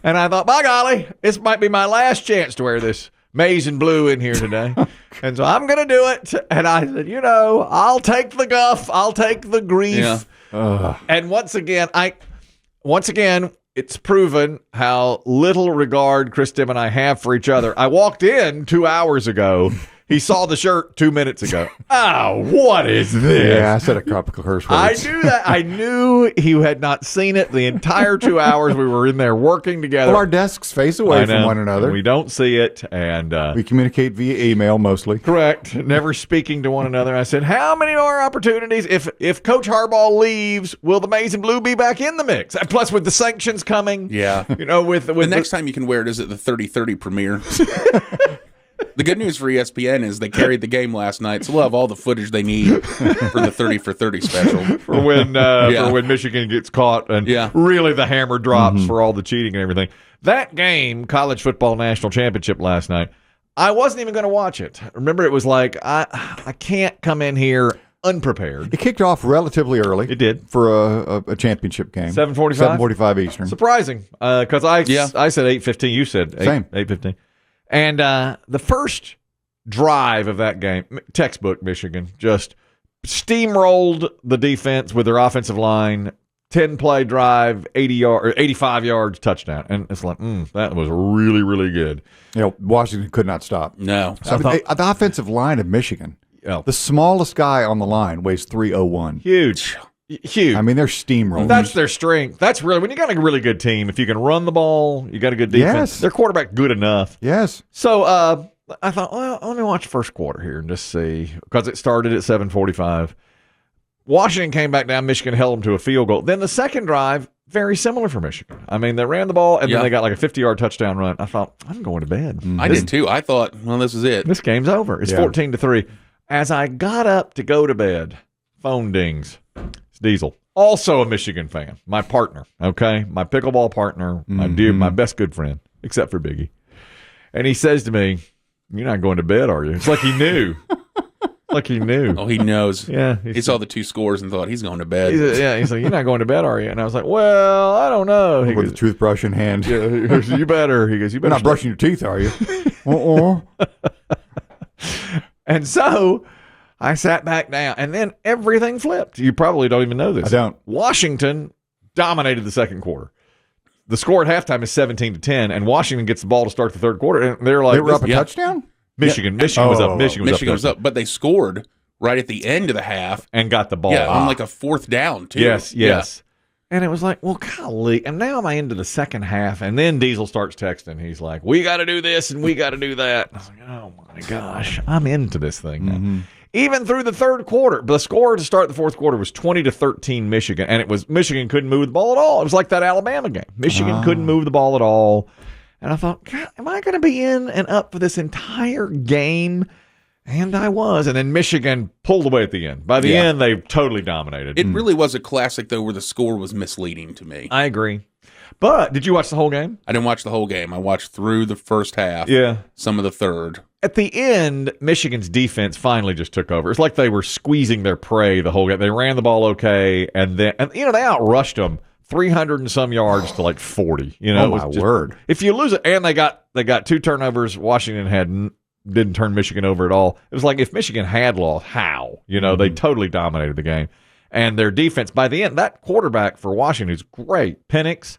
And I thought, by golly, this might be my last chance to wear this maize and blue in here today. And so I'm going to do it. And I said, I'll take the guff. I'll take the grief. Yeah. And once again, it's proven how little regard Chris Demm and I have for each other. I walked in 2 hours ago. He saw the shirt 2 minutes ago. Oh, what is this? Yeah, I said a couple of curse words. I knew that. I knew he had not seen it the entire 2 hours we were in there working together. Well, our desks face away from one another. We don't see it. And we communicate via email mostly. Correct. Never speaking to one another. I said, how many more opportunities? If Coach Harbaugh leaves, will the Maize and Blue be back in the mix? Plus, with the sanctions coming. Yeah. With the next time you can wear it is at the 30-30 premiere. The good news for ESPN is they carried the game last night, so we'll have all the footage they need for the 30 for 30 special. For when Michigan gets caught and really the hammer drops for all the cheating and everything. That game, College Football National Championship last night, I wasn't even going to watch it. Remember, it was like, I can't come in here unprepared. It kicked off relatively early. It did. For a championship game. 7:45? 7:45 Eastern. Surprising, because I said 8:15. You said 8:15. And the first drive of that game, textbook Michigan, just steamrolled the defense with their offensive line, 10-play drive, 85 yards, touchdown. And it's like, that was really, really good. Washington could not stop. No. The offensive line of Michigan, the smallest guy on the line weighs 301. Huge. I mean, they're steamrolling. That's their strength. That's really, when you got a really good team, if you can run the ball, you got a good defense. Yes. Their quarterback good enough. Yes. So I thought, well, let me watch the first quarter here and just see, because it started at 7:45. Washington came back down. Michigan held them to a field goal. Then the second drive, very similar for Michigan. I mean, they ran the ball, and then they got like a 50-yard touchdown run. I thought, I'm going to bed. I did too. I thought, well, this is it. This game's over. It's 14-3. As I got up to go to bed, phone dings. It's Diesel. Also a Michigan fan. My partner, okay? My pickleball partner, my best good friend, except for Biggie. And he says to me, you're not going to bed, are you? It's like he knew. Like he knew. Oh, he knows. Yeah. He saw the 2 scores and thought, he's going to bed. He's like, you're not going to bed, are you? And I was like, well, I don't know. He With the toothbrush in hand. Yeah, he goes, you better. He goes, you better. You're not brushing your teeth, are you? And so I sat back down, and then everything flipped. You probably don't even know this. I don't. Washington dominated the second quarter. The score at halftime is 17-10, and Washington gets the ball to start the third quarter, and they're like, they were up a touchdown? Michigan was up. Michigan was up, but they scored right at the end of the half and got the ball. Yeah, on like a 4th down too. Yes. Yeah. And it was like, well, golly. And now I'm into the second half, and then Diesel starts texting. He's like, we got to do this and we got to do that. And I was like, oh my gosh, I'm into this thing now. Even through the third quarter, the score to start the fourth quarter was 20-13 Michigan, and it was Michigan couldn't move the ball at all. It was like that Alabama game. Michigan couldn't move the ball at all. And I thought, God, am I going to be in and up for this entire game? And I was. And then Michigan pulled away at the end. By the end, they totally dominated. It really was a classic, though, where the score was misleading to me. I agree. But did you watch the whole game? I didn't watch the whole game. I watched through the first half. Yeah. Some of the third. At the end, Michigan's defense finally just took over. It's like they were squeezing their prey the whole game. They ran the ball okay, and they outrushed them 300 and some yards to like 40. Oh my word! If you lose it, and they got 2 turnovers. Washington didn't turn Michigan over at all. It was like if Michigan had lost, how? They totally dominated the game, and their defense by the end. That quarterback for Washington is great, Penix.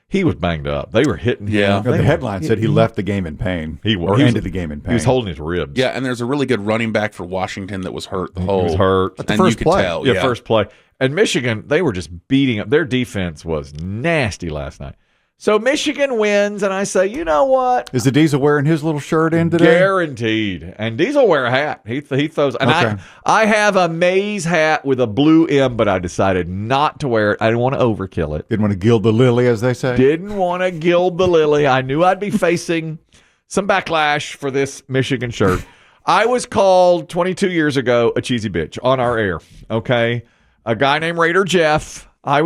He was banged up. They were hitting him. The headline said he left the game in pain. He ended the game in pain. He was holding his ribs. Yeah, and there's a really good running back for Washington that was hurt the whole. He was hurt. At the first play. Tell, first play. And Michigan, they were just beating up. Their defense was nasty last night. So Michigan wins, and I say, you know what? Is the Diesel wearing his little shirt in today? Guaranteed. And Diesel wear a hat. He throws. And I have a maize hat with a blue M, but I decided not to wear it. I didn't want to overkill it. Didn't want to gild the lily, as they say. Didn't want to gild the lily. I knew I'd be facing some backlash for this Michigan shirt. I was called 22 years ago a cheesy bitch on our air. Okay, a guy named Raider Jeff. You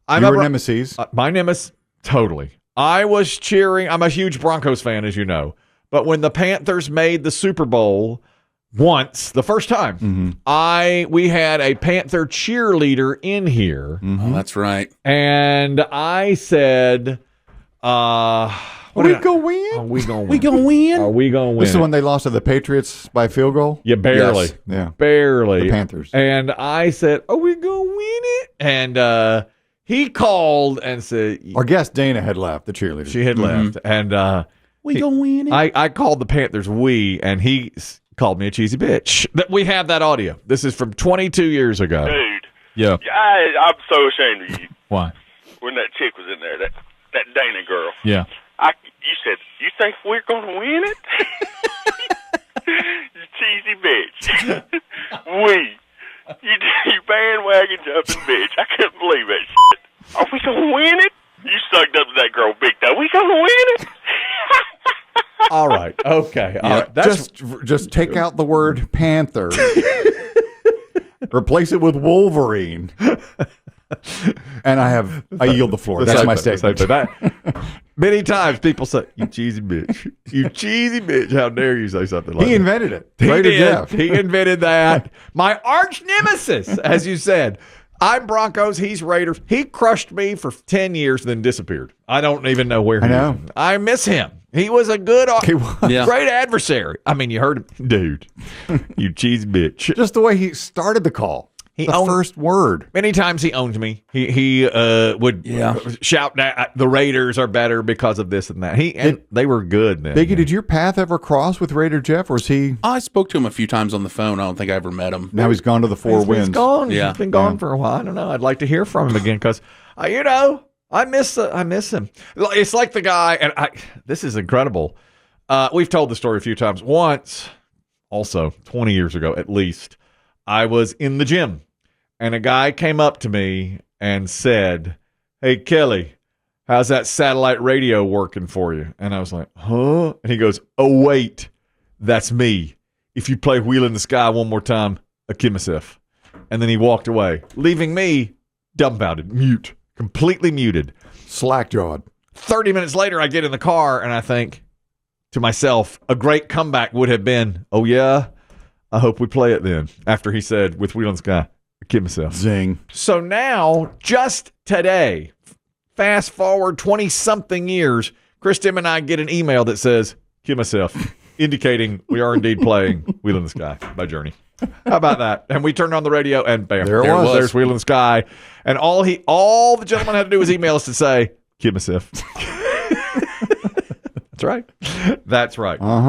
were nemesis. My nemesis. Totally. I was cheering. I'm a huge Broncos fan, as you know. But when the Panthers made the Super Bowl once, the first time, we had a Panther cheerleader in here. Oh, that's right. And I said, We go win. Are we going to win? We gonna win? Are we going to win? This is when they lost to the Patriots by field goal. Yeah, barely. Yes. Yeah. Barely. The Panthers. And I said, are we going to win it? And he called and said, Our guest Dana had left, the cheerleader. she had left. And We gonna win it? I called the Panthers we, and he called me a cheesy bitch. That we have that audio. This is from 22 years ago. Dude, Yeah. I'm so ashamed of you Why? when that chick was in there, that Dana girl. Yeah. You said, you think we're going to win it? You cheesy bitch. You bandwagon jumping bitch. I couldn't believe that shit. Are we going to win it? You sucked up to that girl big time. We going to win it? All right. Okay. All right. Just take out the word Panther. Replace it with Wolverine. And I yield the floor. That's my statement. Many times people say, you cheesy bitch. You cheesy bitch. How dare you say something like that? He invented it. He Raider did. Jeff. He invented that. My arch nemesis, as you said. I'm Broncos. He's Raiders. He crushed me for 10 years, then disappeared. I don't even know where he is. I miss him. He was a good, great adversary. I mean, you heard him. Dude, you cheesy bitch. Just the way he started the call. The first word. Many times he owned me. He would shout that the Raiders are better because of this and that. They were good then. Biggie, did your path ever cross with Raider Jeff, or is he? I spoke to him a few times on the phone. I don't think I ever met him. Now he's gone to the Four Winds. He's gone. Yeah. He's been gone for a while. I don't know. I'd like to hear from him again because, I miss him. It's like the guy, and this is incredible. We've told the story a few times. Once, also 20 years ago at least, I was in the gym. And a guy came up to me and said, "Hey, Kelly, how's that satellite radio working for you?" And I was like, "Huh?" And he goes, "Oh, wait, that's me. If you play Wheel in the Sky one more time, I'll kill myself." And then he walked away, leaving me dumbfounded, completely muted. Slack-jawed. 30 minutes later, I get in the car and I think to myself, a great comeback would have been, "Oh, yeah, I hope we play it then." After he said, "With Wheel in the Sky, kill myself." Zing. So now, just today, fast forward 20-something years, Chris Demm and I get an email that says, "Kill myself," indicating we are indeed playing Wheel in the Sky by Journey. How about that? And we turned on the radio and bam, there it was. There's Wheel in the Sky. And all the gentleman had to do was email us to say, "Kill myself." That's right. That's right. Uh-huh.